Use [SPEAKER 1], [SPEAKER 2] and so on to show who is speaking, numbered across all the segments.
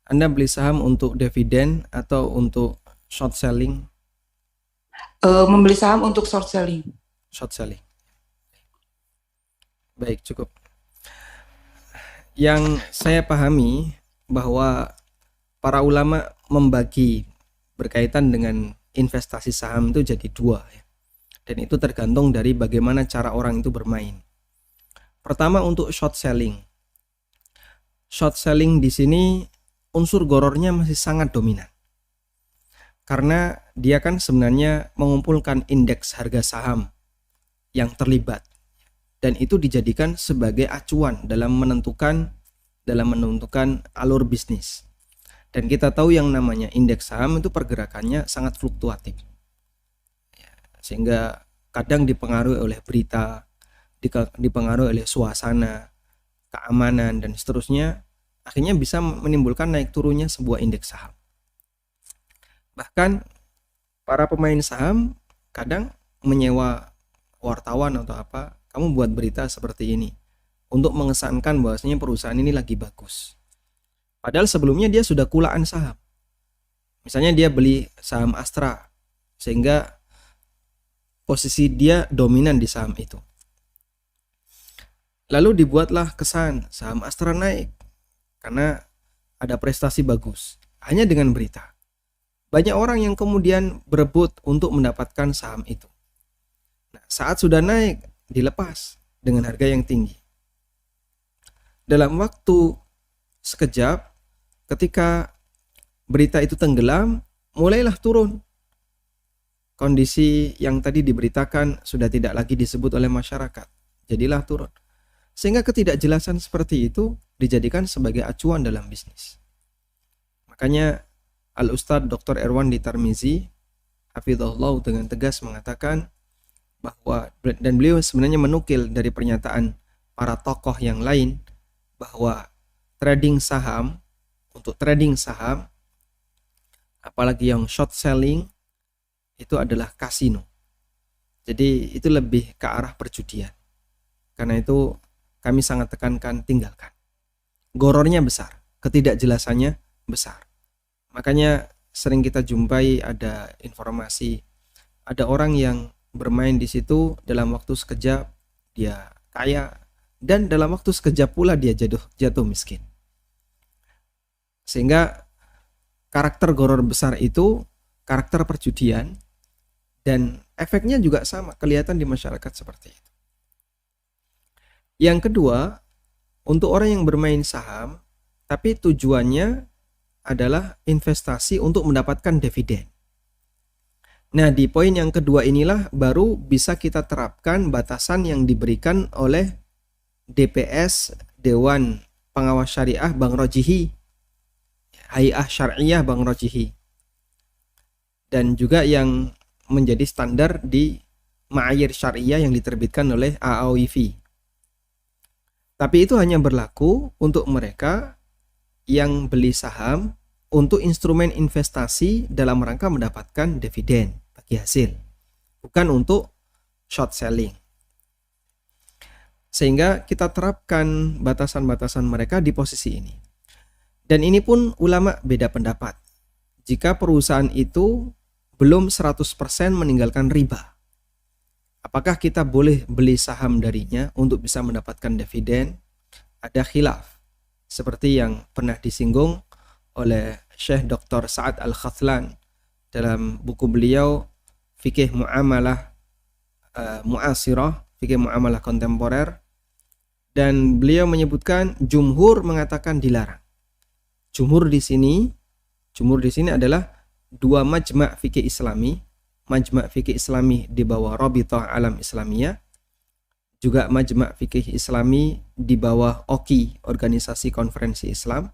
[SPEAKER 1] Anda beli saham untuk dividen atau untuk short selling?
[SPEAKER 2] Membeli saham untuk short selling.
[SPEAKER 1] Short selling. Baik, cukup. Yang saya pahami bahwa para ulama membagi berkaitan dengan investasi saham itu jadi dua ya. Dan itu tergantung dari bagaimana cara orang itu bermain. Pertama, untuk short selling. Short selling di sini unsur gorornya masih sangat dominan. Karena dia kan sebenarnya mengumpulkan indeks harga saham yang terlibat. Dan itu dijadikan sebagai acuan dalam menentukan alur bisnis. Dan kita tahu yang namanya indeks saham itu pergerakannya sangat fluktuatif. Sehingga kadang dipengaruhi oleh berita, dipengaruhi oleh suasana, keamanan, dan seterusnya, akhirnya bisa menimbulkan naik turunnya sebuah indeks saham. Bahkan para pemain saham kadang menyewa wartawan atau apa, kamu buat berita seperti ini untuk mengesankan bahwasanya perusahaan ini lagi bagus. Padahal sebelumnya dia sudah kulaan saham. Misalnya dia beli saham Astra, sehingga posisi dia dominan di saham itu. Lalu dibuatlah kesan saham Astra naik karena ada prestasi bagus, hanya dengan berita. Banyak orang yang kemudian berebut untuk mendapatkan saham itu. Nah, saat sudah naik, dilepas dengan harga yang tinggi. Dalam waktu sekejap, ketika berita itu tenggelam, mulailah turun. Kondisi yang tadi diberitakan sudah tidak lagi disebut oleh masyarakat, jadilah turun. Sehingga ketidakjelasan seperti itu dijadikan sebagai acuan dalam bisnis. Makanya Al-Ustadz Dr. Erwandi Tarmizi hafizahullah dengan tegas mengatakan bahwa, dan beliau sebenarnya menukil dari pernyataan para tokoh yang lain, bahwa untuk trading saham, apalagi yang short selling, itu adalah kasino. Jadi itu lebih ke arah perjudian. Karena itu kami sangat tekankan, tinggalkan. Gorornya besar, ketidakjelasannya besar. Makanya sering kita jumpai ada informasi, ada orang yang bermain di situ dalam waktu sekejap dia kaya, dan dalam waktu sekejap pula dia jatuh miskin. Sehingga karakter goror besar itu karakter perjudian, dan efeknya juga sama, kelihatan di masyarakat seperti itu. Yang kedua, untuk orang yang bermain saham tapi tujuannya adalah investasi untuk mendapatkan dividen. Nah, di poin yang kedua inilah baru bisa kita terapkan batasan yang diberikan oleh DPS, Dewan Pengawas Syariah Bank Rojihi, Hay'ah Syariah Bank Rojihi, dan juga yang menjadi standar di ma'ayir syariah yang diterbitkan oleh AAOIV. Tapi itu hanya berlaku untuk mereka yang beli saham untuk instrumen investasi dalam rangka mendapatkan dividen bagi hasil, bukan untuk short selling. Sehingga kita terapkan batasan-batasan mereka di posisi ini. Dan ini pun ulama beda pendapat. Jika perusahaan itu belum 100% meninggalkan riba, apakah kita boleh beli saham darinya untuk bisa mendapatkan dividen? Ada khilaf, seperti yang pernah disinggung oleh Syekh Dr. Sa'ad Al-Khathlan dalam buku beliau Fikih Muamalah Mu'asirah, Fikih Muamalah Kontemporer, dan beliau menyebutkan jumhur mengatakan dilarang. Jumhur di sini adalah dua majma' fikih Islami, majma' fikih Islami di bawah Rabithah Alam Islamiyah, juga majma' fikih Islami di bawah OKI, Organisasi Konferensi Islam.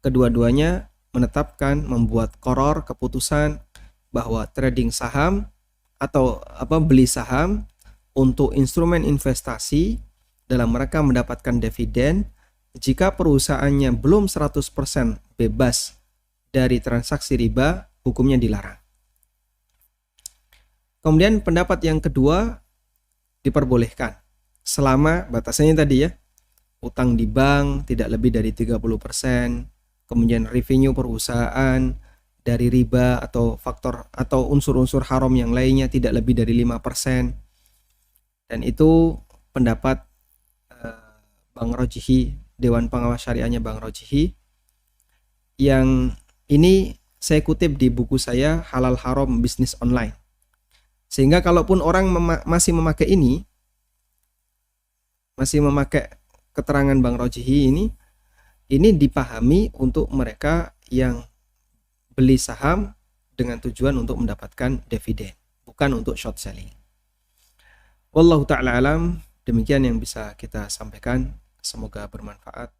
[SPEAKER 1] Kedua-duanya menetapkan, membuat qoror, keputusan bahwa trading saham atau beli saham untuk instrumen investasi dalam rangka mendapatkan dividen, jika perusahaannya belum 100% bebas dari transaksi riba, hukumnya dilarang. Kemudian pendapat yang kedua, diperbolehkan selama batasannya tadi ya, utang di bank tidak lebih dari 30%, kemudian revenue perusahaan dari riba atau faktor atau unsur-unsur haram yang lainnya tidak lebih dari 5%. Dan itu pendapat Bang Rojihi, Dewan Pengawas Syariahnya Bang Rojihi, yang ini saya kutip di buku saya Halal Haram Bisnis Online. Sehingga kalaupun orang masih memakai ini, masih memakai keterangan Bang Rojihi ini dipahami untuk mereka yang beli saham dengan tujuan untuk mendapatkan dividen, bukan untuk short selling. Wallahu ta'ala alam, demikian yang bisa kita sampaikan, semoga bermanfaat.